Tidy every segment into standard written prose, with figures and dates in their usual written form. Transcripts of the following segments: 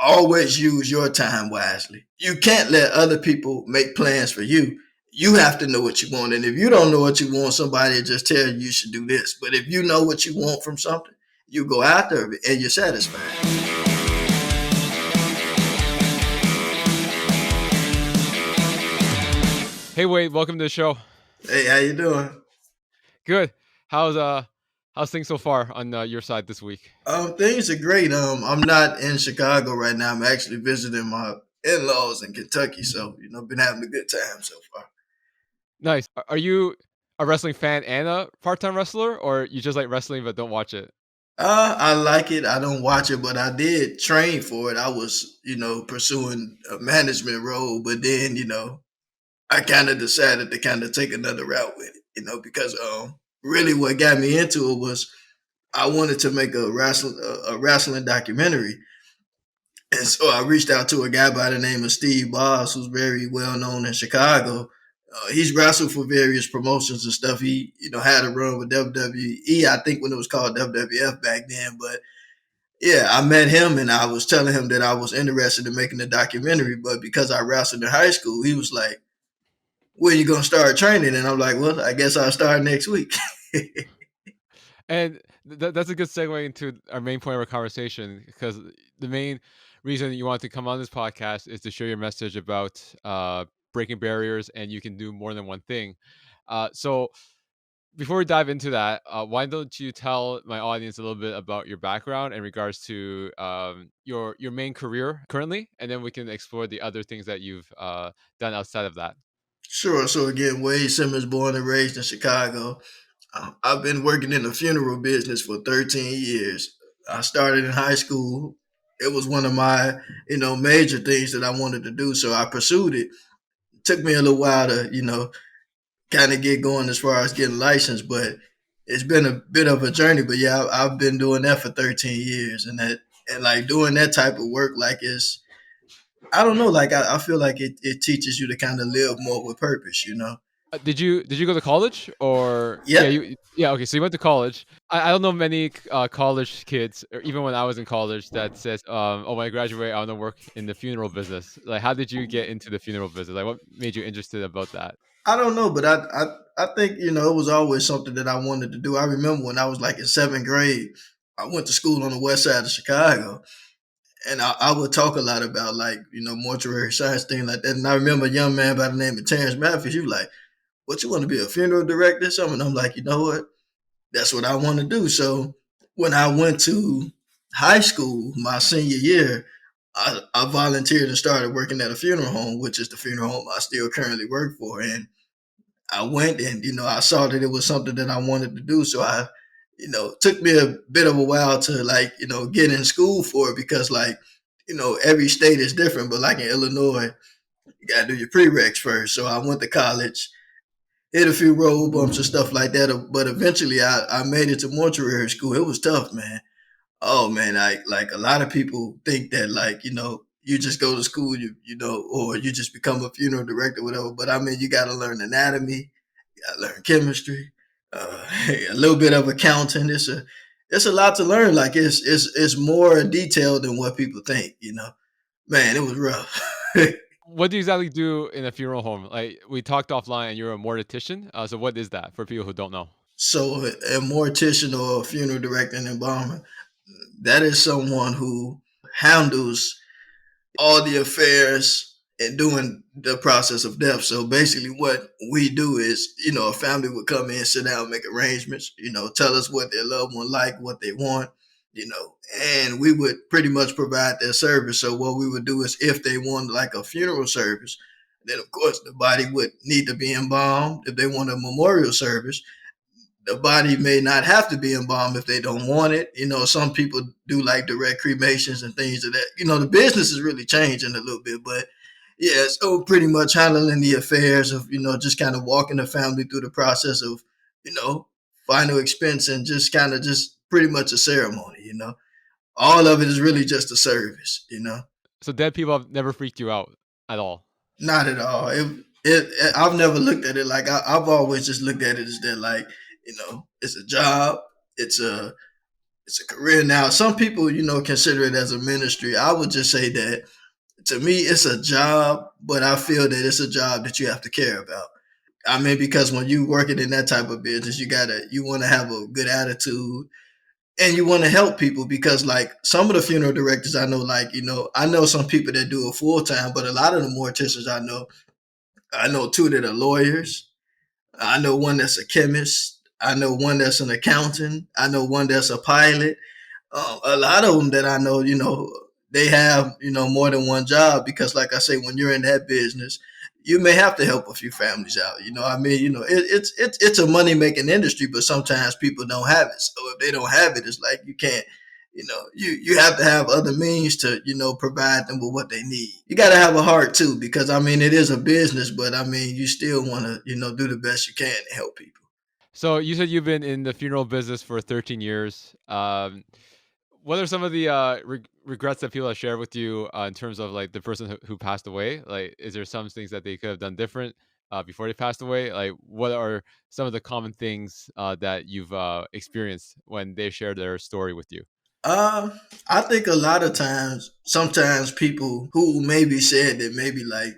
always use your time wisely. You can't let other people make plans for you. You have to know what you want. And if you don't know what you want, somebody will just tell you should do this. But if you know what you want from something, you go after it and you're satisfied. Hey Wade, welcome to the show. Hey, how you doing? Good. How's things so far on your side this week? Things are great. I'm not in Chicago right now. I'm actually visiting my in-laws in Kentucky. So, been having a good time so far. Nice. Are you a wrestling fan and a part-time wrestler, or you just like wrestling but don't watch it? I like it. I don't watch it, but I did train for it. I was, pursuing a management role, but then, I kind of decided to kind of take another route with it, because really what got me into it was I wanted to make a wrestling documentary. And so I reached out to a guy by the name of Steve Boss, who's very well known in Chicago. He's wrestled for various promotions and stuff. He, had a run with WWE, I think when it was called WWF back then. But yeah, I met him and I was telling him that I was interested in making a documentary. But because I wrestled in high school, he was like, "When are you gonna start training?" And I'm like, "Well, I guess I'll start next week." And that's a good segue into our main point of our conversation, because the main reason you want to come on this podcast is to share your message about breaking barriers, and you can do more than one thing. So before we dive into that, why don't you tell my audience a little bit about your background in regards to your main career currently, and then we can explore the other things that you've done outside of that. Sure. So again, Wade Simmons, born and raised in Chicago. I've been working in the funeral business for 13 years. I started in high school. It was one of my, major things that I wanted to do. So I pursued it. It took me a little while to, kind of get going as far as getting licensed, but it's been a bit of a journey. But yeah, I've been doing that for 13 years, and like doing that type of work, like is I don't know, like I feel like it teaches you to kind of live more with purpose. Did you go to college, or yeah, Yep. yeah, okay, so you went to college. I don't know many college kids, or even when I was in college, that says oh, when I graduate I want to work in the funeral business. Like, how did you get into the funeral business? Like, what made you interested about that? I don't know, but I think it was always something that I wanted to do. I remember when I was like in seventh grade, I went to school on the west side of Chicago, and I would talk a lot about like mortuary science things like that. And I remember a young man by the name of Terrence Matthews. He was like, "What, you want to be a funeral director or something?" And I'm like, you know what? That's what I want to do. So when I went to high school, my senior year, I volunteered and started working at a funeral home, which is the funeral home I still currently work for. And I went and, I saw that it was something that I wanted to do. So took me a bit of a while to like, get in school for it because like, every state is different. But like in Illinois, you got to do your prereqs first. So I went to college, hit a few road bumps and stuff like that. But eventually I made it to mortuary school. It was tough, man. Oh man, I like a lot of people think that like, you just go to school, or you just become a funeral director, whatever. But I mean, you got to learn anatomy, you got to learn chemistry, a little bit of accounting. It's a lot to learn. Like it's more detailed than what people think. Man, it was rough. What do you exactly do in a funeral home? Like, we talked offline, and you're a mortician. So what is that for people who don't know? So a mortician or a funeral director and embalmer, that is someone who handles all the affairs and doing the process of death. So basically what we do is, a family would come in, sit down, make arrangements, tell us what their loved one like, what they want, and we would pretty much provide their service. So what we would do is if they wanted like a funeral service, then of course the body would need to be embalmed. If they want a memorial service, the body may not have to be embalmed if they don't want it. Some people do like direct cremations and things of that. The business is really changing a little bit, but yeah, so pretty much handling the affairs of, just kind of walking the family through the process of, you know, final expense and just kind of just pretty much a ceremony. All of it is really just a service. So dead people have never freaked you out at all? Not at all. I've never looked at it like I've always just looked at it as that like, it's a job. It's it's a career now. Some people, consider it as a ministry. I would just say that to me, it's a job, but I feel that it's a job that you have to care about. I mean, because when you working in that type of business, you want to have a good attitude and you want to help people because like some of the funeral directors I know, like, I know some people that do it full time, but a lot of the morticians I know two that are lawyers. I know one that's a chemist. I know one that's an accountant. I know one that's a pilot. A lot of them that I know, they have, more than one job because, like I say, when you're in that business, you may have to help a few families out. I mean, it's a money making industry, but sometimes people don't have it. So if they don't have it, it's like you can't. You have to have other means to, provide them with what they need. You got to have a heart too, because I mean, it is a business, but I mean, you still want to, do the best you can to help people. So you said you've been in the funeral business for 13 years. What are some of the regrets that people have shared with you in terms of like the person who passed away? Like, is there some things that they could have done different before they passed away? Like, what are some of the common things that you've experienced when they shared their story with you? Uh, I think a lot of times, sometimes people who maybe said that maybe like,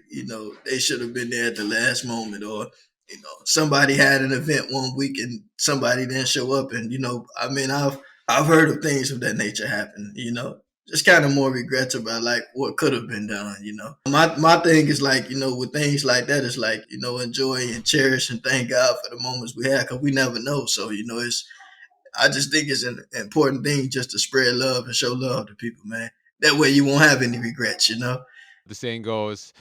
they should have been there at the last moment or, somebody had an event one week and somebody didn't show up. And, I mean, I've heard of things of that nature happen, just kind of more regrets about like what could have been done. My thing is like, with things like that, it's like, enjoy and cherish and thank God for the moments we had because we never know. So, I just think it's an important thing just to spread love and show love to people, man. That way you won't have any regrets. The saying goes,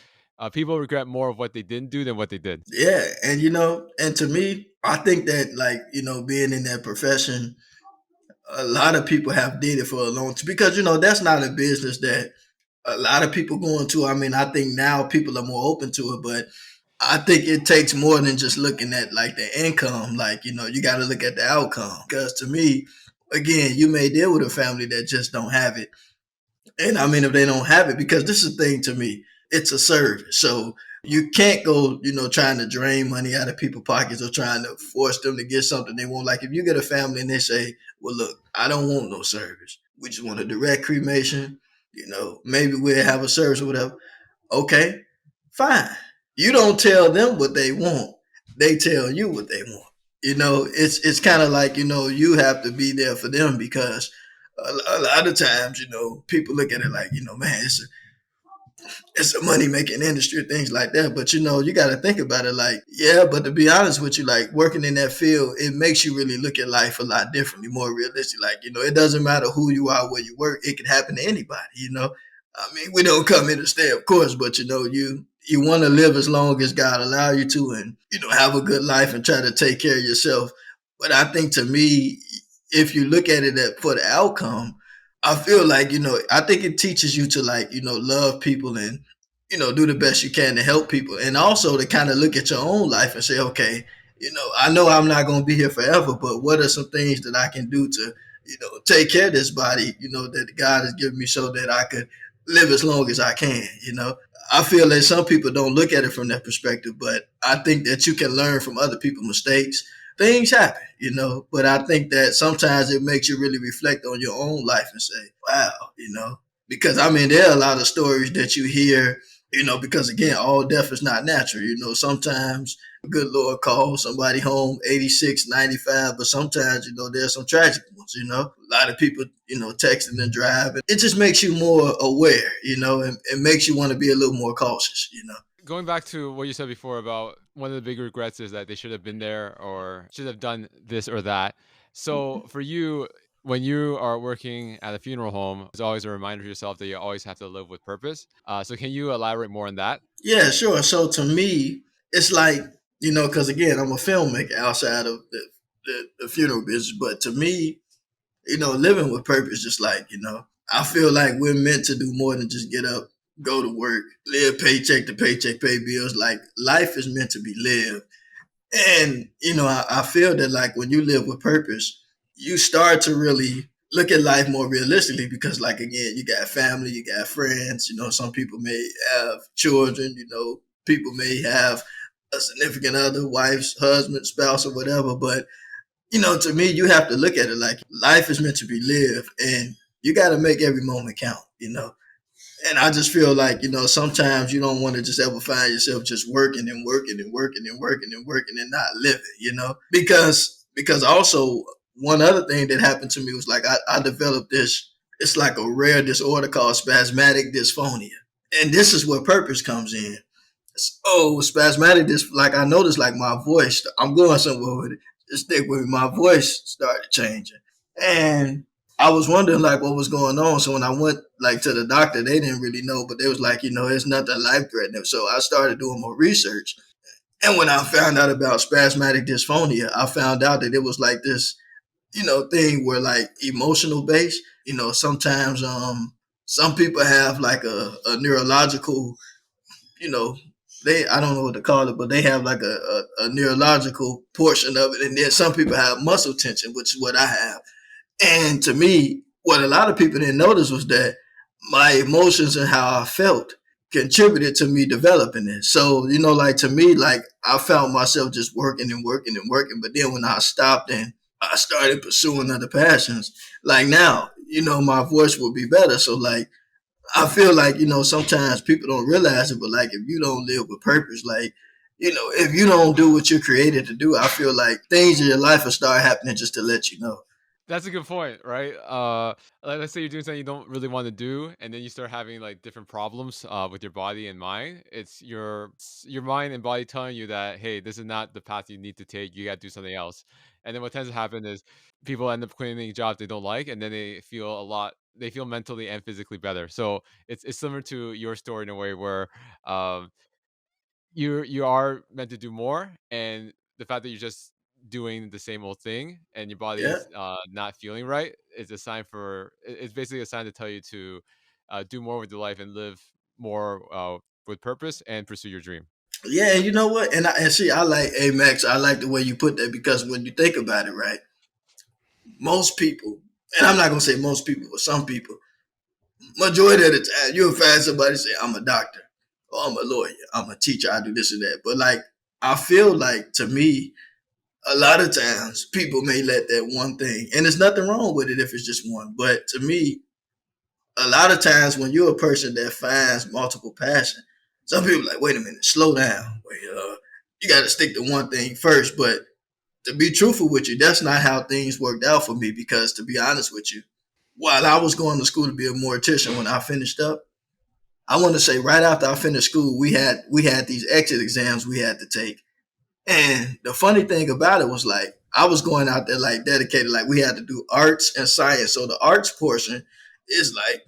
people regret more of what they didn't do than what they did. Yeah, and and to me, I think that like being in that profession, a lot of people have did it for a long time because that's not a business that a lot of people go into. I mean, I think now people are more open to it, but I think it takes more than just looking at like the income. Like, you got to look at the outcome. Because to me, again, you may deal with a family that just don't have it. And I mean, if they don't have it, because this is the thing to me, it's a service. So you can't go, trying to drain money out of people's pockets or trying to force them to get something they want. Like if you get a family and they say, well, look, I don't want no service. We just want a direct cremation. Maybe we'll have a service or whatever. Okay, fine. You don't tell them what they want. They tell you what they want. It's kind of like, you have to be there for them because a lot of times, people look at it like, man, it's a money making industry, things like that. But you got to think about it like, yeah, but to be honest with you, like working in that field, it makes you really look at life a lot differently, more realistic. Like, it doesn't matter who you are, where you work, it can happen to anybody. I mean, we don't come here to stay, of course, but you want to live as long as God allow you to and, have a good life and try to take care of yourself. But I think to me, if you look at it for the outcome, I feel like, I think it teaches you to like, love people and, do the best you can to help people. And also to kind of look at your own life and say, okay, I know I'm not going to be here forever, but what are some things that I can do to, take care of this body, that God has given me so that I could live as long as I can. I feel that some people don't look at it from that perspective, but I think that you can learn from other people's mistakes. Things happen. But I think that sometimes it makes you really reflect on your own life and say, wow. Because I mean, there are a lot of stories that you hear, because again, all death is not natural. Sometimes good Lord calls somebody home 86, 95, but sometimes, there's some tragic ones. A lot of people, texting and driving. It just makes you more aware, and it makes you want to be a little more cautious. Going back to what you said before about one of the big regrets is that they should have been there or should have done this or that. So for you, when you are working at a funeral home, it's always a reminder to yourself that you always have to live with purpose. So can you elaborate more on that? Yeah, sure. So to me, it's like, because again, I'm a filmmaker outside of the funeral business, but to me, living with purpose, just like, I feel like we're meant to do more than just get up, go to work, live paycheck to paycheck, pay bills. Like life is meant to be lived. And, I feel that like when you live with purpose, you start to really look at life more realistically because like again, you got family, you got friends, some people may have children, people may have a significant other, wife's husband, spouse, or whatever, but To me, you have to look at it like life is meant to be lived, and you got to make every moment count. And I just feel like, sometimes you don't want to just ever find yourself just working and working and working and working and working and not living. Because also one other thing that happened to me was like I developed this, it's like a rare disorder called spasmodic dysphonia. And this is where purpose comes in. Oh, spasmodic like I noticed like my voice, I'm going somewhere with it. Just stick with me. My voice started changing. And I was wondering like what was going on. So when I went like to the doctor, they didn't really know, but they was like, it's nothing life threatening. So I started doing more research. And when I found out about spasmodic dysphonia, I found out that it was like this, thing where like emotional base, sometimes some people have like a neurological, you know, I don't know what to call it, but they have like a neurological portion of it. And then some people have muscle tension, which is what I have. And to me, what a lot of people didn't notice was that my emotions and how I felt contributed to me developing it. So, like to me, like I found myself just working and working and working. But then when I stopped and I started pursuing other passions, like now, my voice will be better. So like I feel like, sometimes people don't realize it, but like if you don't live with purpose, like, if you don't do what you're created to do, I feel like things in your life will start happening just to let you know. That's a good point, right? Like, let's say you're doing something you don't really want to do, and then you start having like different problems with your body and mind. It's your mind and body telling you that, hey, this is not the path you need to take. You got to do something else. And then what tends to happen is people end up quitting jobs they don't like, and then they feel a lot. They feel mentally and physically better. So it's similar to your story in a way where um, you are meant to do more, and the fact that you're just doing the same old thing and your Yeah. body's not feeling right is a sign for it's basically a sign to tell you to do more with your life and live more with purpose and pursue your dream. Yeah. And you know what? And see, I like, hey, Max, I like the way you put that because when you think about it, right, most people, and I'm not going to say most people, but some people, majority of the time, you'll find somebody say, I'm a doctor or I'm a lawyer, I'm a teacher, I do this and that. But like, I feel like to me, a lot of times people may let that one thing, and there's nothing wrong with it if it's just one. But to me, a lot of times when you're a person that finds multiple passions, some people are like, wait a minute, slow down. Wait, you got to stick to one thing first. But to be truthful with you, that's not how things worked out for me. Because to be honest with you, while I was going to school to be a mortician, when I finished up, I want to say right after I finished school, we had these exit exams we had to take. And the funny thing about it was like I was going out there like dedicated, like we had to do arts and science. So the arts portion is like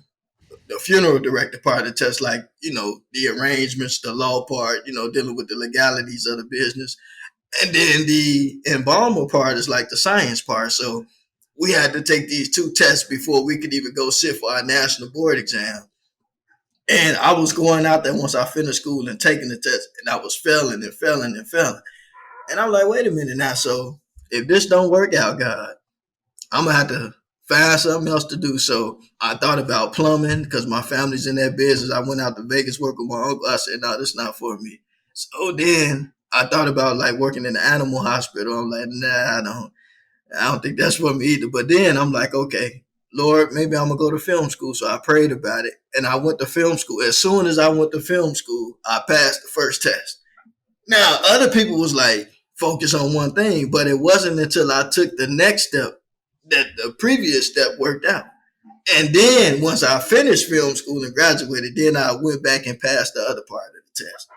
the funeral director part of the test, like, the arrangements, the law part, dealing with the legalities of the business. And then the embalmer part is like the science part. So we had to take these two tests before we could even go sit for our national board exam. And I was going out there once I finished school and taking the test, and I was failing and failing and failing. And I'm like, wait a minute now. So if this don't work out, God, I'm gonna have to find something else to do. So I thought about plumbing because my family's in that business. I went out to Vegas work with my uncle. I said, no, this is not for me. So then I thought about like working in the animal hospital. I'm like, nah, I don't think that's for me either. But then I'm like, okay, Lord, maybe I'm gonna go to film school. So I prayed about it and I went to film school. As soon as I went to film school, I passed the first test. Now, other people was like, focus on one thing, but it wasn't until I took the next step that the previous step worked out. And then once I finished film school and graduated, then I went back and passed the other part of the test.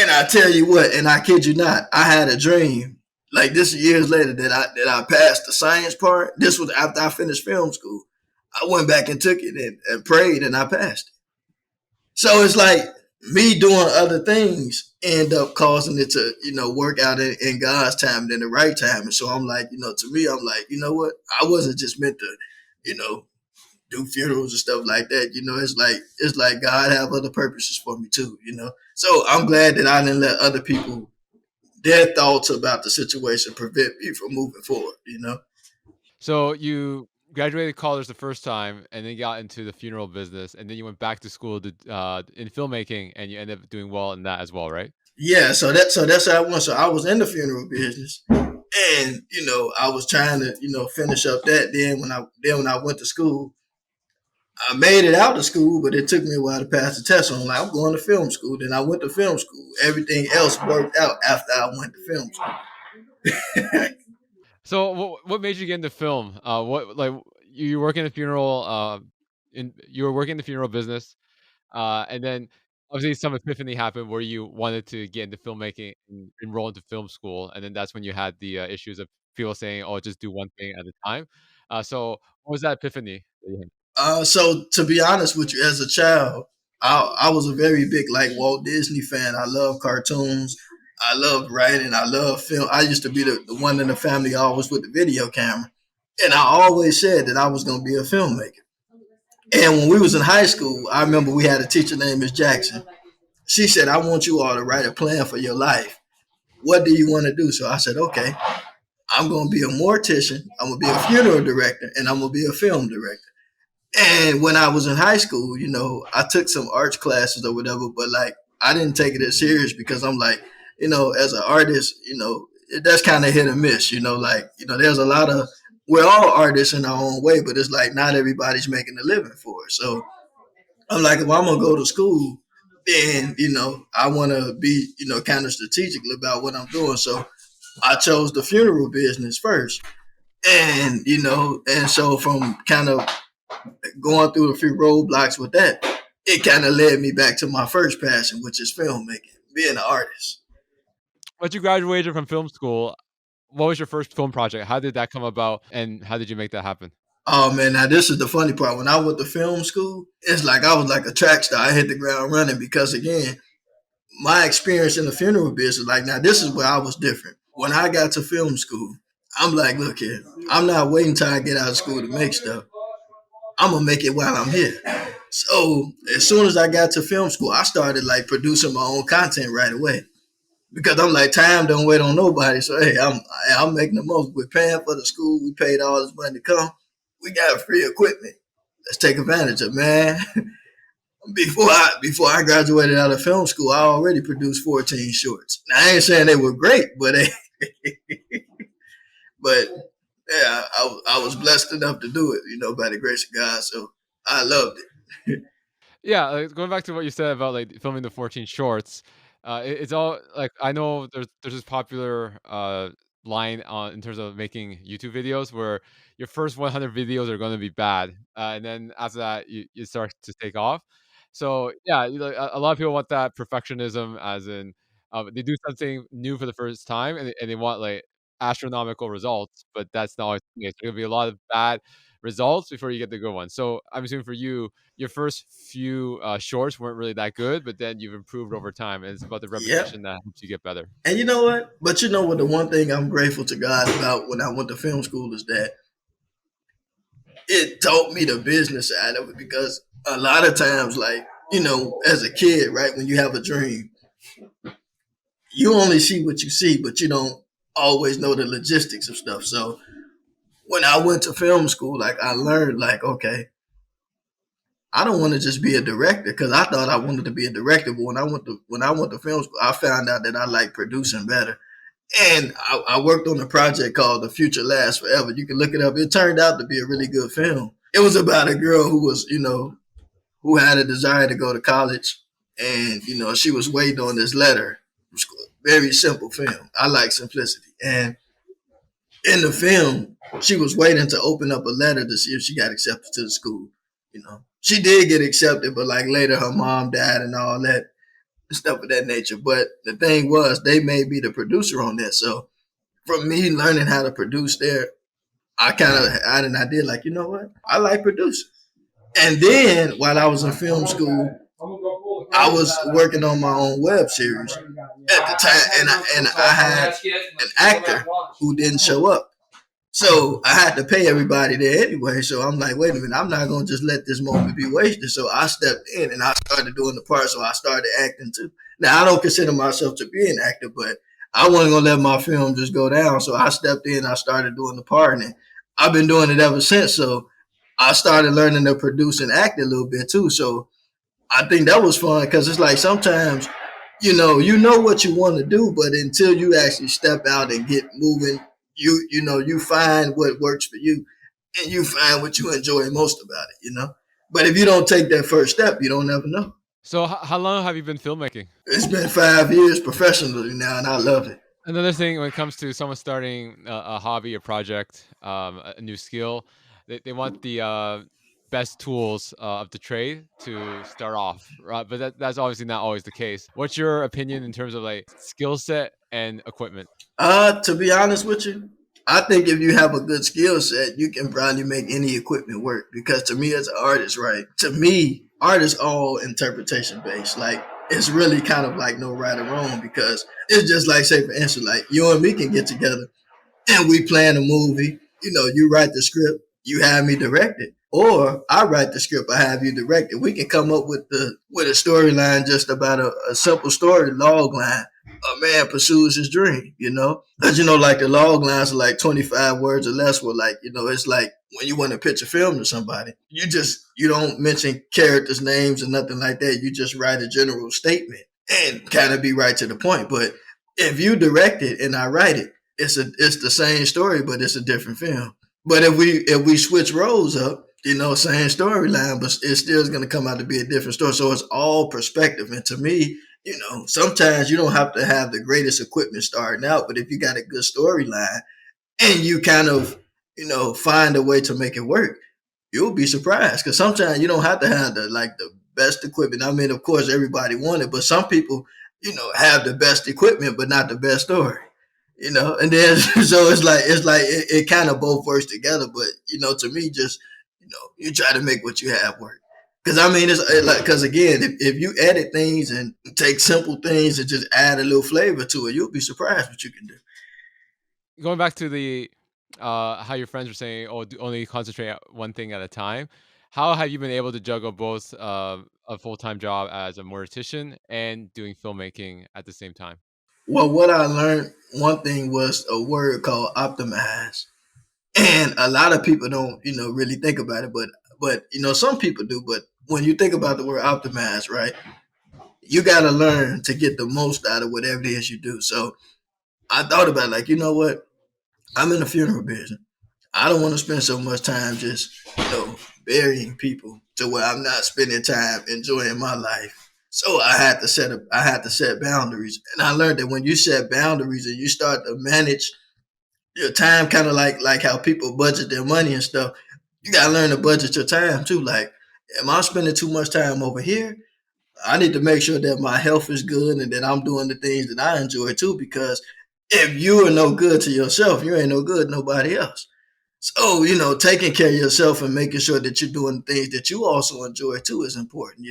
And I tell you what, and I kid you not, I had a dream. Like this years later that I passed the science part. This was after I finished film school. I went back and took it and prayed and I passed it. So it's like me doing other things end up causing it to, work out in God's time and in the right time. And so I'm like, to me, I'm like, you know what? I wasn't just meant to, you know, do funerals and stuff like that. It's like God have other purposes for me too. So I'm glad that I didn't let other people their thoughts about the situation prevent me from moving forward. So you graduated college the first time and then got into the funeral business, and then you went back to school to in filmmaking, and you ended up doing well in that as well, right? Yeah, so that's how I went. So I was in the funeral business. And I was trying to finish up that. Then when I went to school, I made it out of school, but it took me a while to pass the test. So I'm like, I'm going to film school. Then I went to film school. Everything else worked out after I went to film school. So what made you get into film? What like you work in the funeral in you were working in the funeral business, and then obviously some epiphany happened where you wanted to get into filmmaking and enroll into film school, and then that's when you had the issues of people saying, "Oh, just do one thing at a time." So what was that epiphany that you had? So to be honest with you, as a child, I was a very big like Walt Disney fan. I love cartoons. I love writing. I love film. I used to be the one in the family always with the video camera. And I always said that I was going to be a filmmaker. And when we was in high school, I remember we had a teacher named Miss Jackson. She said, I want you all to write a plan for your life. What do you want to do? So I said, okay, I'm going to be a mortician. I'm going to be a funeral director, and I'm going to be a film director. And when I was in high school, I took some arts classes or whatever, but like I didn't take it as serious because I'm like, as an artist, that's kind of hit or miss, like, there's a lot of, we're all artists in our own way, but it's like not everybody's making a living for it. So I'm like, if I'm going to go to school, then, I want to be, kind of strategical about what I'm doing. So I chose the funeral business first. And so from kind of going through a few roadblocks with that, it kind of led me back to my first passion, which is filmmaking, being an artist. Once you graduated from film school, what was your first film project? How did that come about, and how did you make that happen? Oh man, now this is the funny part. When I went to film school, it's like I was like a track star. I hit the ground running because again, my experience in the funeral business, like now this is where I was different. When I got to film school, I'm like, look here, I'm not waiting till I get out of school to make stuff. I'm gonna make it while I'm here. So as soon as I got to film school, I started like producing my own content right away because I'm like, time don't wait on nobody. So hey, I'm making the most. We're paying for the school. We paid all this money to come. We got free equipment. Let's take advantage of it, man. Before I graduated out of film school, I already produced 14 shorts. Now I ain't saying they were great, but but yeah, I was blessed enough to do it, by the grace of God. So I loved it. Yeah, going back to what you said about like filming the 14 shorts, it's all like I know there's this popular line on in terms of making YouTube videos where your first 100 videos are going to be bad, and then after that you start to take off. So yeah, a lot of people want that perfectionism, as in they do something new for the first time and they want like astronomical results, but that's not always the case. There's going to be a lot of bad results before you get the good one. So I'm assuming for you your first few shorts weren't really that good, but then you've improved over time, and it's about the Yep. repetition that helps you get better. And you know what? But you know what? The one thing I'm grateful to God about when I went to film school is that it taught me the business side of it because a lot of times, like, as a kid, right, when you have a dream, you only see what you see, but you don't always know the logistics of stuff. So when I went to film school, like, I learned, like, okay, I don't want to just be a director because I thought I wanted to be a director. But when I went to film school, I found out that I like producing better. And I worked on a project called The Future Lasts Forever. You can look it up. It turned out to be a really good film. It was about a girl who was, who had a desire to go to college. And, she was waiting on this letter. It was a very simple film. I like simplicity. And in the film, she was waiting to open up a letter to see if she got accepted to the school. She did get accepted, but like later her mom died and all that stuff of that nature. But the thing was, they made me the producer on that. So from me learning how to produce there, I kind of had an idea like, you know what? I like producing. And then while I was in film school, I was working on my own web series at the time, and I had an actor who didn't show up. So I had to pay everybody there anyway. So I'm like, wait a minute, I'm not gonna just let this moment be wasted. So I stepped in and I started doing the part. So I started acting too. Now I don't consider myself to be an actor, but I wasn't gonna let my film just go down. So I stepped in, I started doing the part, and I've been doing it ever since. So I started learning to produce and act a little bit too. So I think that was fun because it's like sometimes you know what you want to do, but until you actually step out and get moving, you find what works for you, and you find what you enjoy most about it. But if you don't take that first step, you don't ever know. So, how long have you been filmmaking? It's been 5 years professionally now, and I love it. Another thing when it comes to someone starting a hobby, a project, a new skill, they want the best tools of the trade to start off, right? But that's obviously not always the case. What's your opinion in terms of like skill set and equipment? To be honest with you, I think if you have a good skill set, you can probably make any equipment work. Because to me, as an artist, right? To me, art is all interpretation based. Like it's really kind of like no right or wrong because it's just like, say for instance, like you and me can get together and we plan a movie. You write the script, you have me direct it, or I write the script, I have you direct it. We can come up with a storyline just about a simple story log line. A man pursues his dream, because like the log lines are like 25 words or less. Where like it's like when you want to pitch a film to somebody, you don't mention characters' names or nothing like that. You just write a general statement and kind of be right to the point. But if you direct it and I write it, it's the same story, but it's a different film. But if we switch roles up, same storyline, but it still is going to come out to be a different story. So it's all perspective. And to me, sometimes you don't have to have the greatest equipment starting out, but if you got a good storyline and you kind of, find a way to make it work, you'll be surprised. Because sometimes you don't have to have the best equipment. I mean, of course, everybody want it, but some people, have the best equipment, but not the best story. And then so it's like it kind of both works together. But to me, just you try to make what you have work. Because I mean, like because again, if you edit things and take simple things and just add a little flavor to it, you'll be surprised what you can do. Going back to the how your friends were saying, "Oh, only concentrate on one thing at a time." How have you been able to juggle both a full time job as a mortician and doing filmmaking at the same time? Well, what I learned, one thing was a word called optimize, and a lot of people don't, really think about it, but some people do. But when you think about the word optimize, right, you got to learn to get the most out of whatever it is you do. So I thought about like, what, I'm in the funeral business. I don't want to spend so much time just, burying people to where I'm not spending time enjoying my life. So I had to set boundaries. And I learned that when you set boundaries and you start to manage your time, kind of like how people budget their money and stuff, you gotta learn to budget your time too. Like, am I spending too much time over here? I need to make sure that my health is good and that I'm doing the things that I enjoy too. Because if you are no good to yourself, you ain't no good to nobody else. So, taking care of yourself and making sure that you're doing things that you also enjoy too is important.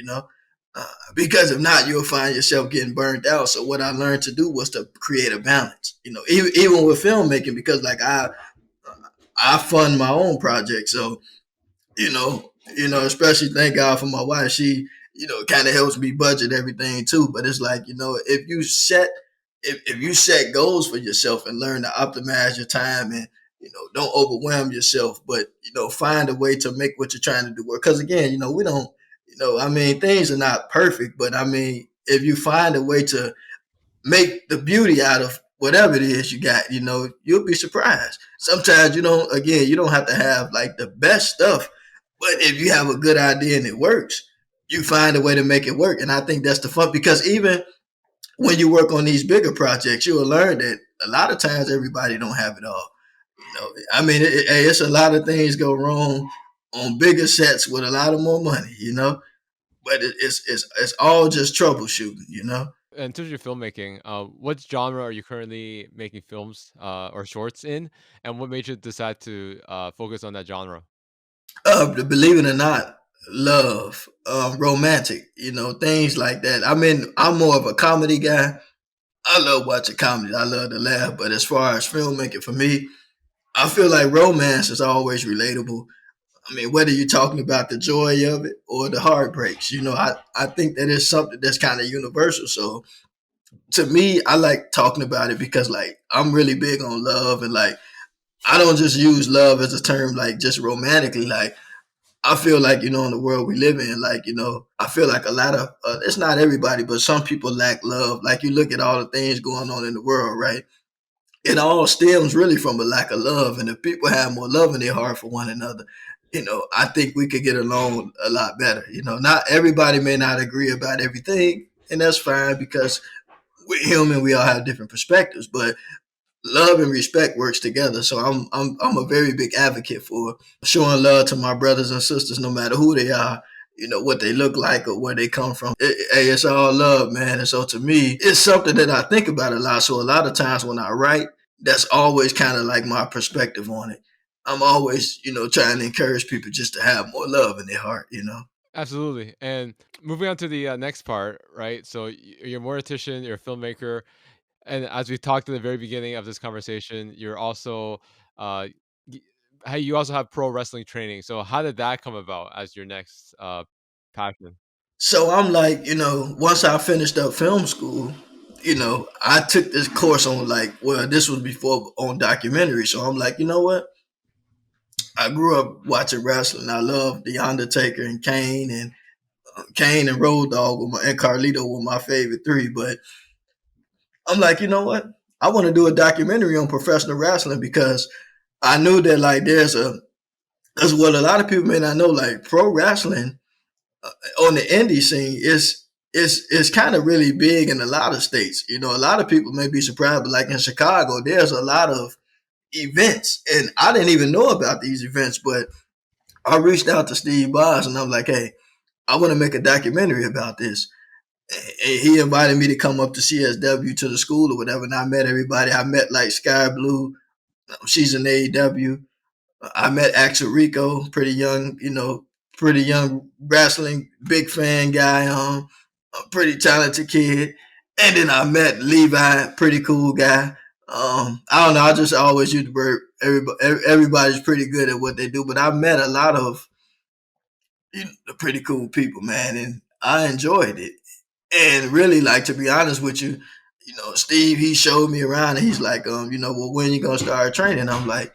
Because if not, you'll find yourself getting burned out. So, what I learned to do was to create a balance, even with filmmaking, because like I fund my own project. So, especially thank God for my wife. She, kind of helps me budget everything too. But it's like, if you set goals for yourself and learn to optimize your time and don't overwhelm yourself, but find a way to make what you're trying to do work. Because again, we don't, I mean, things are not perfect, but I mean, if you find a way to make the beauty out of whatever it is you got, you'll be surprised. Sometimes you don't have to have like the best stuff, but if you have a good idea and it works, you find a way to make it work. And I think that's the fun because even when you work on these bigger projects, you'll learn that a lot of times everybody don't have it all. I mean, it's a lot of things go wrong on bigger sets with a lot of more money. But it's all just troubleshooting. In terms of your filmmaking, what genre are you currently making films or shorts in, and what made you decide to focus on that genre? Believe it or not, love, romantic, things like that. I mean, I'm more of a comedy guy. I love watching comedy. I love to laugh. But as far as filmmaking for me, I feel like romance is always relatable. I mean, whether you're talking about the joy of it or the heartbreaks, I think that is something that's kind of universal. So to me, I like talking about it because like I'm really big on love and like I don't just use love as a term like just romantically. Like I feel like in the world we live in, like I feel like a lot of it's not everybody, but some people lack love. Like you look at all the things going on in the world, right? it all stems really from a lack of love. And if people have more love in their heart for one another, I think we could get along a lot better. Not everybody may not agree about everything, and that's fine because we're human. We all have different perspectives, but love and respect works together. So I'm a very big advocate for showing love to my brothers and sisters, no matter who they are, what they look like or where they come from. Hey, it's all love, man. And so to me, it's something that I think about a lot. So a lot of times when I write, that's always kind of like my perspective on it. I'm always, trying to encourage people just to have more love in their heart. Absolutely. And moving on to the next part, right? So you're a mortician, you're a filmmaker, and as we talked in the very beginning of this conversation, you're also uh, y- hey, you also have pro wrestling training. So how did that come about as your next passion? So I'm like, once I finished up film school, I took this course on like, well, this was before on documentary. So I'm like, you know what? I grew up watching wrestling. I love The Undertaker and Kane and Road Dogg and Carlito were my favorite three. But I'm like, you know what? I want to do a documentary on professional wrestling because I knew that like because what a lot of people may not know, like pro wrestling on the indie scene is kind of really big in a lot of states. A lot of people may be surprised, but like in Chicago, there's a lot of events, and I didn't even know about these events, but I reached out to Steve Boz and I'm like, hey, I want to make a documentary about this. And he invited me to come up to CSW to the school or whatever, and I met everybody. I met like Sky Blue, she's in AEW. I met Axel Rico, pretty young wrestling, big fan guy, a pretty talented kid. And then I met Levi, pretty cool guy. I don't know. I just always use the word everybody's pretty good at what they do, but I met a lot of pretty cool people, man, and I enjoyed it. And really, like to be honest with you, Steve, he showed me around, and he's like, well, when you gonna start training? I'm like,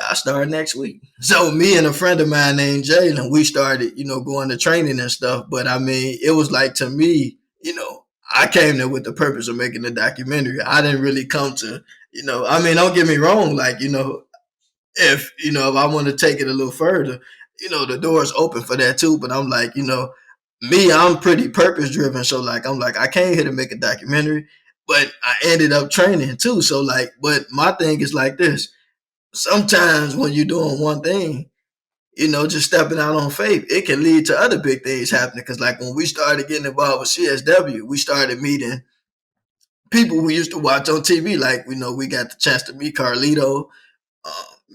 I start next week. So me and a friend of mine named Jalen, we started, going to training and stuff. But I mean, it was like to me, I came there with the purpose of making a documentary. I didn't really come to, I mean, don't get me wrong, like, if I want to take it a little further, the door's open for that too. But I'm like, me, I'm pretty purpose driven. So like, I'm like, I came here to make a documentary, but I ended up training too. So like, but my thing is like this. Sometimes when you're doing one thing, just stepping out on faith, it can lead to other big things happening. Cause like when we started getting involved with CSW, we started meeting people we used to watch on TV. Like, we got the chance to meet Carlito.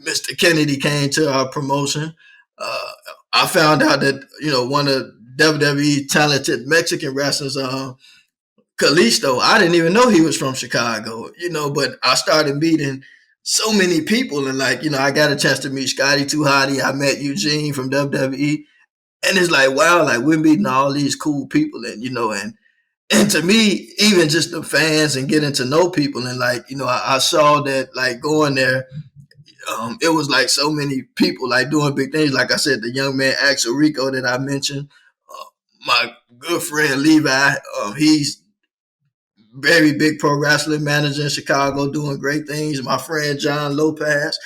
Mr. Kennedy came to our promotion. Uh, I found out that one of WWE talented Mexican wrestlers, Kalisto. I didn't even know he was from Chicago. But I started meeting so many people, and like I got a chance to meet Scotty Too Hottie. I met Eugene from WWE, and it's like wow, like we're meeting all these cool people, and and to me, even just the fans and getting to know people, and like I saw that like going there it was like so many people like doing big things. Like I said, the young man Axel Rico that I mentioned, my good friend Levi, he's very big pro wrestling manager in Chicago, doing great things. My friend John Lopez,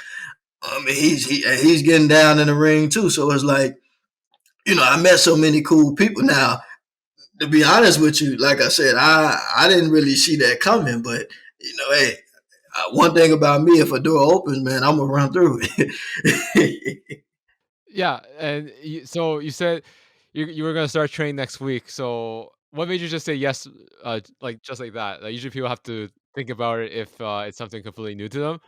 he's getting down in the ring too. So it's like I met so many cool people. Now, to be honest with you, like I said, I didn't really see that coming, but hey, one thing about me, if a door opens, man, I'm gonna run through it. Yeah, and so you said you were gonna start training next week. So what made you just say yes, like just like that? Like usually people have to think about it if it's something completely new to them.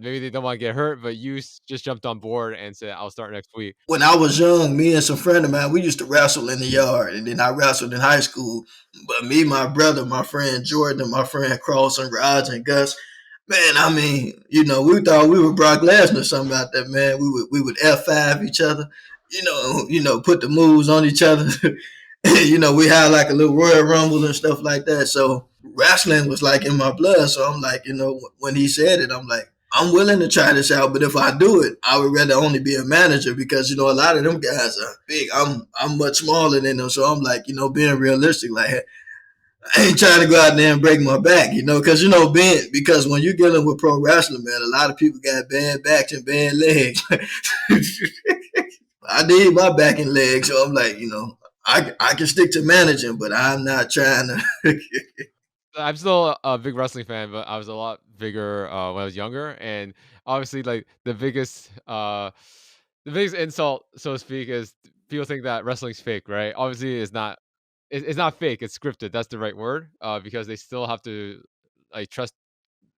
Maybe they don't want to get hurt, but you just jumped on board and said, "I'll start next week." When I was young, me and some friend of mine, we used to wrestle in the yard, and then I wrestled in high school. But me, my brother, my friend Jordan, my friend Cross and Raj and Gus, man, I mean, we thought we were Brock Lesnar or something out there, man. We would F5 each other, put the moves on each other. We had like a little Royal Rumble and stuff like that. So wrestling was like in my blood. So I'm like, when he said it, I'm like, I'm willing to try this out, but if I do it, I would rather only be a manager because a lot of them guys are big. I'm much smaller than them, so I'm like being realistic. Like I ain't trying to go out there and break my back, because because when you're dealing with pro wrestling, man, a lot of people got bad backs and bad legs. I need my back and legs, so I'm like, I can stick to managing, but I'm not trying to. I'm still a big wrestling fan, but I was a lot bigger when I was younger, and obviously, like the biggest insult, so to speak, is people think that wrestling's fake, right? Obviously, it's not. It's not fake. It's scripted. That's the right word, because they still have to like trust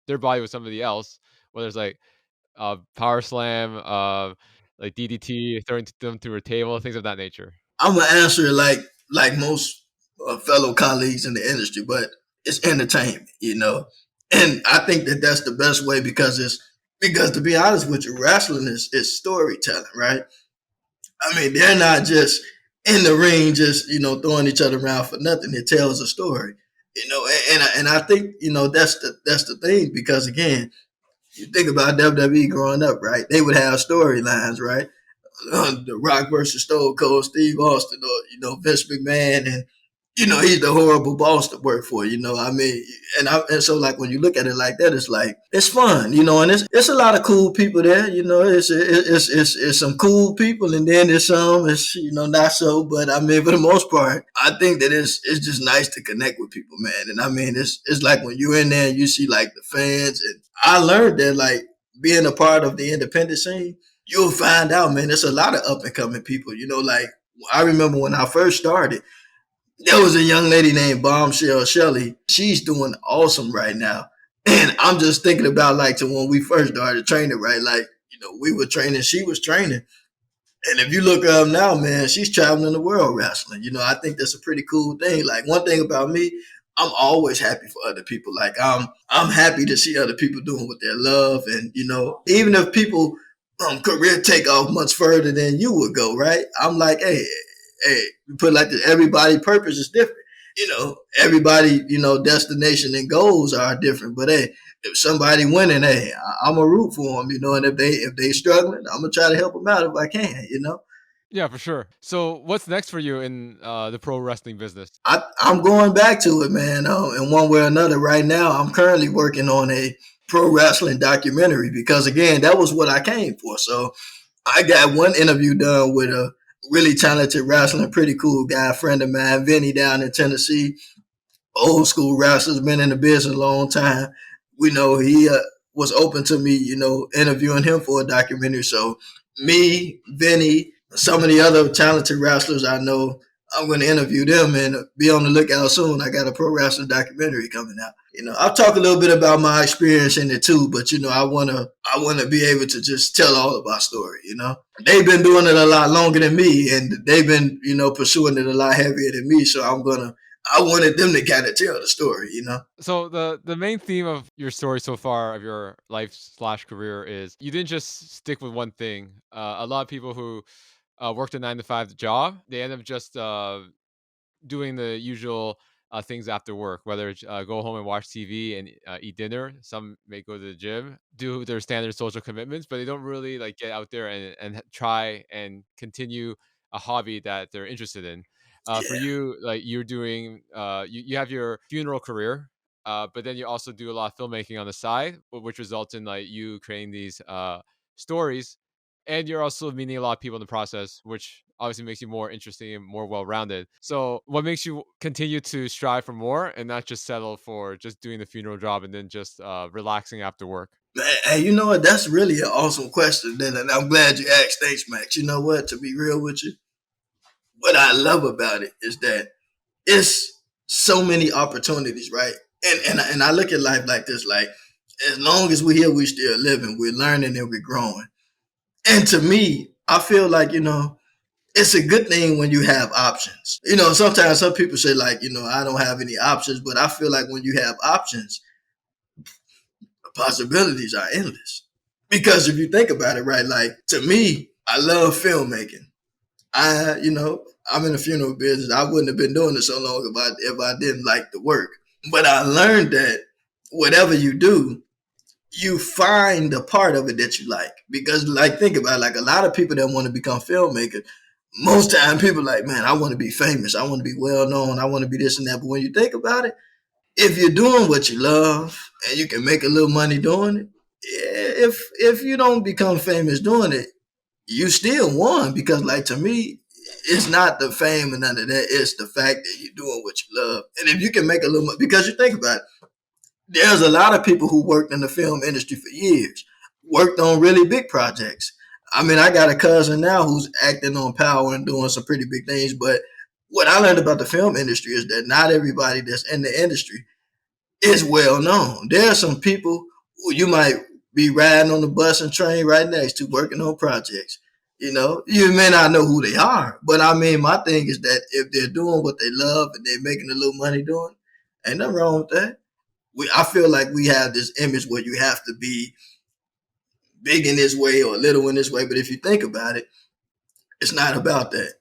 their body with somebody else, whether it's like power slam, like DDT, throwing them through a table, things of that nature. I'm gonna answer it like most fellow colleagues in the industry, but it's entertainment, and I think that that's the best way because to be honest with you, wrestling is storytelling, right? I mean, they're not just in the ring, just throwing each other around for nothing. It tells a story, and I think that's the thing because again, you think about WWE growing up, right? They would have storylines, right? The Rock versus Stone Cold Steve Austin, or Vince McMahon, and he's the horrible boss to work for. I mean, and so like when you look at it like that, it's like it's fun, and it's a lot of cool people there. It's some cool people, and then there's some it's not so. But I mean, for the most part, I think that it's just nice to connect with people, man. And I mean, it's like when you're in there, and you see like the fans, and I learned that like being a part of the independent scene, you'll find out, man, there's a lot of up and coming people. Like I remember when I first started, there was a young lady named Bombshell Shelley. She's doing awesome right now. And I'm just thinking about like to when we first started training, right? Like, we were training, she was training. And if you look her up now, man, she's traveling the world wrestling. I think that's a pretty cool thing. Like one thing about me, I'm always happy for other people. Like I'm happy to see other people doing what they love, and even if people career take off much further than you would go, right? I'm like, hey, you put it like this, everybody purpose is different. Everybody, destination and goals are different. But hey, if somebody winning, hey, I'm a root for them, and if they struggling, I'm gonna try to help them out if I can. Yeah, for sure. So, what's next for you in the pro wrestling business? I'm going back to it, man. In one way or another. Right now, I'm currently working on a pro wrestling documentary because again, that was what I came for. So I got one interview done with a really talented wrestling, pretty cool guy, friend of mine, Vinny down in Tennessee. Old school wrestler's been in the business a long time. We know he was open to me, interviewing him for a documentary. So me, Vinny, some of the other talented wrestlers I know, I'm going to interview them and be on the lookout soon. I got a pro wrestling documentary coming out. I'll talk a little bit about my experience in it too, but I wanna be able to just tell all of our story. They've been doing it a lot longer than me, and they've been pursuing it a lot heavier than me. So I wanted them to kind of tell the story. So, the main theme of your story so far of your life slash career is you didn't just stick with one thing. A lot of people who worked a 9 to 5 job, they end up just doing the usual things after work, whether it's go home and watch TV and eat dinner. Some may go to the gym, do their standard social commitments, but they don't really like get out there and try and continue a hobby that they're interested in. For Yeah. you, like you're doing, you have your funeral career, but then you also do a lot of filmmaking on the side, which results in like you creating these stories, and you're also meeting a lot of people in the process, which obviously makes you more interesting and more well-rounded. So what makes you continue to strive for more and not just settle for just doing the funeral job and then just relaxing after work? Hey, you know what? That's really an awesome question. And I'm glad you asked. Thanks, Max. You know what? To be real with you, what I love about it is that it's so many opportunities, right? And I look at life like this: like as long as we're here, we still living, we're learning, and we're growing. And to me, I feel like it's a good thing when you have options. Sometimes some people say like I don't have any options, but I feel like when you have options, the possibilities are endless. Because if you think about it, right, like to me, I love filmmaking. I'm in the funeral business. I wouldn't have been doing it so long if I didn't like the work. But I learned that whatever you do, you find the part of it that you like. Because like think about it, like a lot of people that want to become filmmakers, Most time people like, man, I want to be famous. I want to be well known. I want to be this and that. But when you think about it, if you're doing what you love and you can make a little money doing it, if you don't become famous doing it, you still won because, like, to me, it's not the fame and none of that. It's the fact that you're doing what you love. And if you can make a little money, because you think about it, there's a lot of people who worked in the film industry for years, worked on really big projects. I mean, I got a cousin now who's acting on Power and doing some pretty big things. But what I learned about the film industry is that not everybody that's in the industry is well known. There are some people who you might be riding on the bus and train right next to working on projects. You know, you may not know who they are, but I mean, my thing is that if they're doing what they love and they're making a little money doing, ain't nothing wrong with that. I feel like we have this image where you have to be big in this way or little in this way, but if you think about it, it's not about that.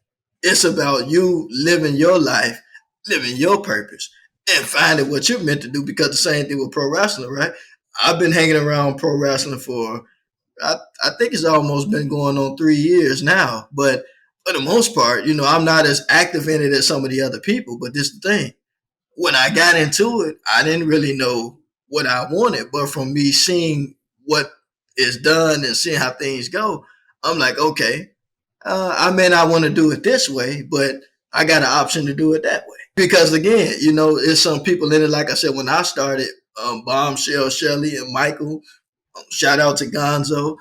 It's about you living your life, living your purpose, and finding what you're meant to do. Because the same thing with pro wrestling, right? I've been hanging around pro wrestling for, I think it's almost been going on 3 years now. But for the most part, you know, I'm not as active in it as some of the other people. But this is the thing, when I got into it, I didn't really know what I wanted. But from me seeing what is done and seeing how things go, I'm like, okay, I may not want to do it this way, but I got an option to do it that way. Because again, you know, there's some people in it. Like I said, when I started, Bombshell, Shelly, and Michael, shout out to Gonzo,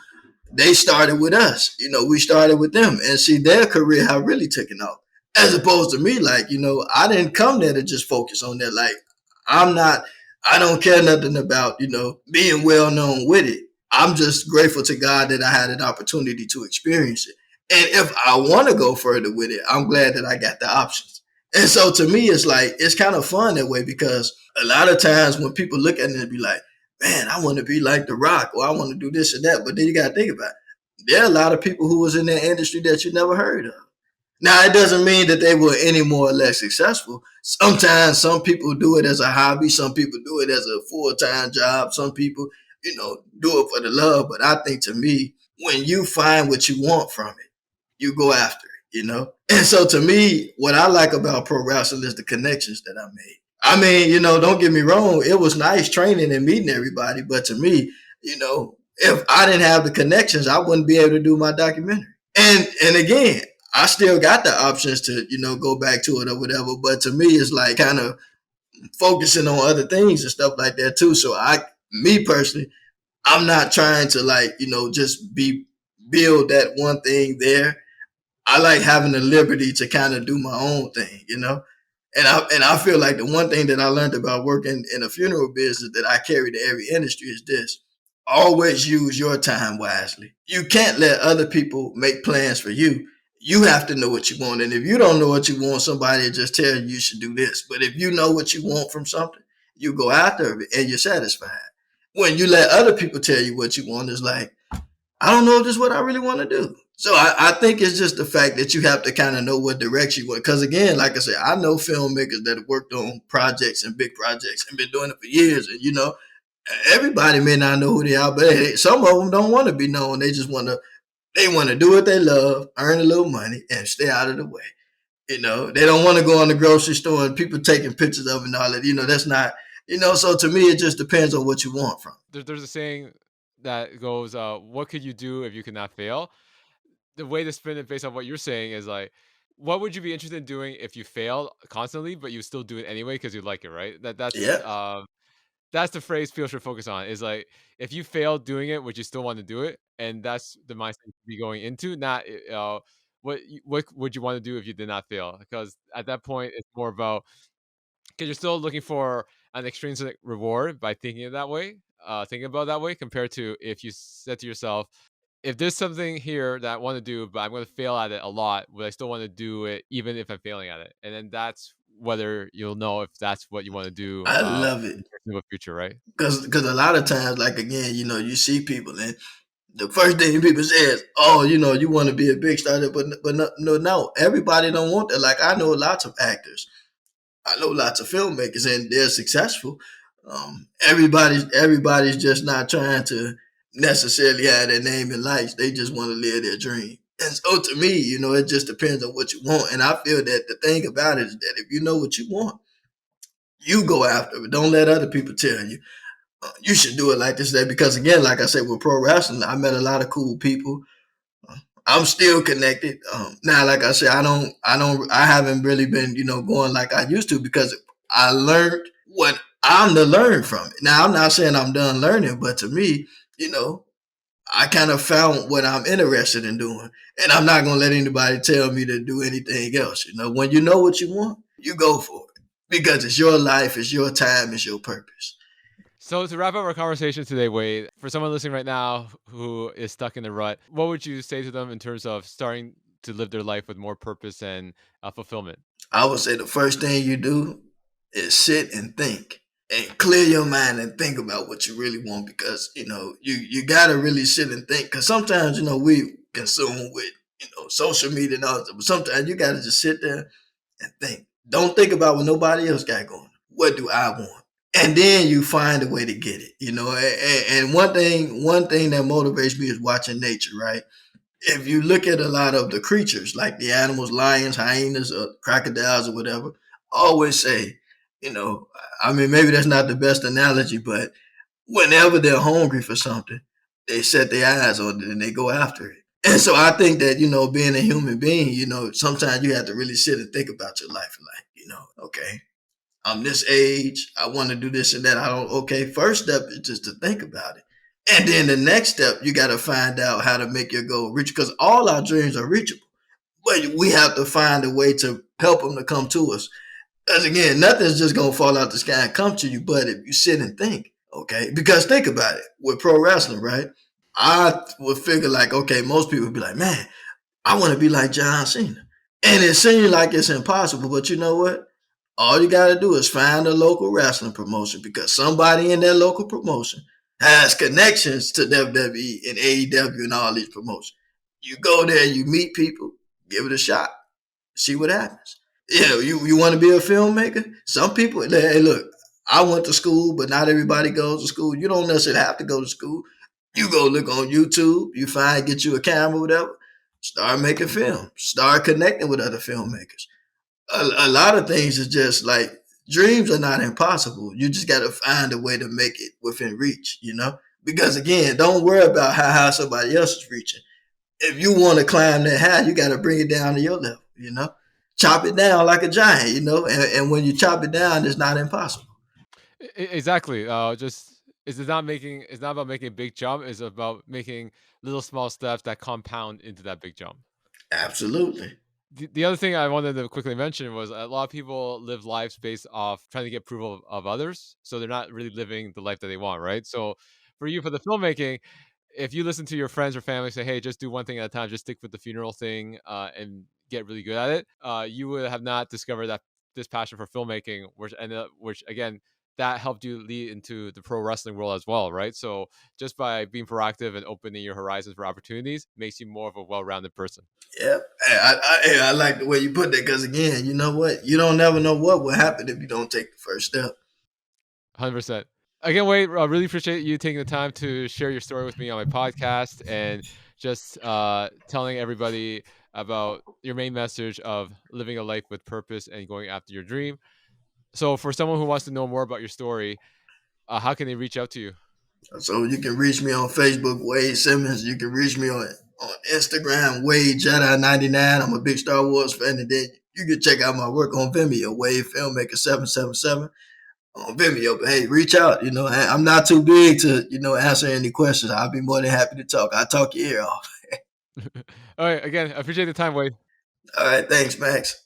they started with us. You know, we started with them, and see their career have really taken off. As opposed to me, like, you know, I didn't come there to just focus on that. Like, I'm not, I don't care nothing about, you know, being well known with it. I'm just grateful to God that I had an opportunity to experience it. And if I want to go further with it, I'm glad that I got the options. And so to me, it's like, it's kind of fun that way because a lot of times when people look at it and be like, man, I want to be like The Rock or I want to do this and that. But then you got to think about it. There are a lot of people who was in that industry that you never heard of. Now, it doesn't mean that they were any more or less successful. Sometimes some people do it as a hobby. Some people do it as a full-time job. Some people, you know, do it for the love. But I think to me, when you find what you want from it, you go after it, you know? And so to me, what I like about pro wrestling is the connections that I made. I mean, you know, don't get me wrong. It was nice training and meeting everybody. But to me, you know, if I didn't have the connections, I wouldn't be able to do my documentary. And again, I still got the options to, you know, go back to it or whatever. But to me, it's like kind of focusing on other things and stuff like that too. So me personally, I'm not trying to, like, you know, just build that one thing there. I like having the liberty to kind of do my own thing, you know. And I feel like the one thing that I learned about working in a funeral business that I carry to every industry is this: always use your time wisely. You can't let other people make plans for you. You have to know what you want. And if you don't know what you want, somebody will just tell you should do this. But if you know what you want from something, you go after it and you're satisfied. When you let other people tell you what you want, it's like, I don't know if this is what I really want to do. So I think it's just the fact that you have to kind of know what direction you want. Because again, like I said, I know filmmakers that have worked on projects and big projects and been doing it for years. And, you know, everybody may not know who they are, but hey, some of them don't want to be known. They just want to do what they love, earn a little money, and stay out of the way. You know, they don't want to go in the grocery store and people taking pictures of it and all that. You know, that's not, you know, so to me, it just depends on what you want from it. There's a saying that goes, "What could you do if you could not fail?" The way to spin it based on what you're saying is like, what would you be interested in doing if you fail constantly, but you still do it anyway because you like it, right? Yeah, That's the phrase people should focus on. Is like, if you fail doing it, would you still want to do it? And that's the mindset you should be going into. Not what would you want to do if you did not fail? Because at that point, it's more about, because you're still looking for an extrinsic reward by thinking it that way, thinking about it that way, compared to if you said to yourself, if there's something here that I want to do, but I'm going to fail at it a lot, would I still want to do it even if I'm failing at it? And then that's whether you'll know if that's what you want to do I love it. in the future, right? Because a lot of times, like, again, you know, you see people and the first thing people say is, oh, you know, you want to be a big star, but no, everybody don't want that. Like, I know lots of actors, I know lots of filmmakers, and they're successful. Everybody's just not trying to necessarily have their name in lights. They just want to live their dream. And so to me, it just depends on what you want. And I feel that the thing about it is that if you know what you want, you go after it. Don't let other people tell you you should do it like this day. Because again, like I said, with pro wrestling, I met a lot of cool people. I'm still connected. Now, like I said, I haven't really been, going like I used to because I learned what I'm to learn from it. Now, I'm not saying I'm done learning, but to me, you know, I kind of found what I'm interested in doing, and I'm not gonna let anybody tell me to do anything else. When you know what you want, you go for it because it's your life, it's your time, it's your purpose. So to wrap up our conversation today, Wade, for someone listening right now who is stuck in the rut, what would you say to them in terms of starting to live their life with more purpose and fulfillment? I would say the first thing you do is sit and think and clear your mind and think about what you really want because you gotta really sit and think because sometimes we consume with social media and all that, but sometimes you gotta just sit there and think. Don't think about what nobody else got going. What do I want? And then you find a way to get it. And one thing that motivates me is watching nature. Right? If you look at a lot of the creatures, like the animals, lions, hyenas, or crocodiles, or whatever, I always say, you know, I mean, maybe that's not the best analogy, but whenever they're hungry for something, they set their eyes on it and they go after it. And so I think that, being a human being, sometimes you have to really sit and think about your life and like, okay, I'm this age, I want to do this and that. I don't, okay, first step is just to think about it. And then the next step, you got to find out how to make your goal reach because all our dreams are reachable. But we have to find a way to help them to come to us. Because again, nothing's just going to fall out the sky and come to you. But if you sit and think, okay, because think about it with pro wrestling, right? I would figure like, okay, most people would be like, man, I want to be like John Cena. And it seems like it's impossible. But you know what? All you got to do is find a local wrestling promotion because somebody in that local promotion has connections to WWE and AEW and all these promotions. You go there, you meet people, give it a shot, see what happens. You want to be a filmmaker? Some people, hey, look, I went to school, but not everybody goes to school. You don't necessarily have to go to school. You go look on YouTube, you get you a camera, whatever, start making films, start connecting with other filmmakers. A lot of things is just like dreams are not impossible. You just got to find a way to make it within reach. Because again, don't worry about how high somebody else is reaching. If you want to climb that high, you got to bring it down to your level. Chop it down like a giant. And when you chop it down, it's not impossible. Exactly. Just it's not about making a big jump. It's about making little small steps that compound into that big jump. Absolutely. The other thing I wanted to quickly mention was a lot of people live lives based off trying to get approval of others, so they're not really living the life that they want, right? So for you, for the filmmaking, if you listen to your friends or family say, "Hey, just do one thing at a time, just stick with the funeral thing, and get really good at it," you would have not discovered that this passion for filmmaking, which again, that helped you lead into the pro wrestling world as well, right? So just by being proactive and opening your horizons for opportunities makes you more of a well-rounded person. Yeah. I like the way you put that because again, you know what? You don't never know what will happen if you don't take the first step. 100%. Again, Wade, I really appreciate you taking the time to share your story with me on my podcast and just telling everybody about your main message of living a life with purpose and going after your dream. So, for someone who wants to know more about your story, how can they reach out to you? So you can reach me on Facebook, Wade Simmons. You can reach me on Instagram, Wade Jedi 99. I'm a big Star Wars fan, and then you can check out my work on Vimeo, Wade Filmmaker 777 on Vimeo. But hey, reach out. I'm not too big to answer any questions. I'll be more than happy to talk. I'll talk your ear off. All right. Again, I appreciate the time, Wade. All right, thanks, Max.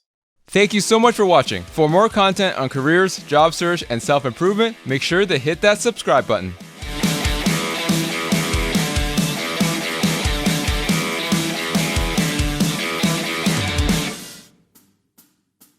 Thank you so much for watching. For more content on careers, job search, and self-improvement, make sure to hit that subscribe button.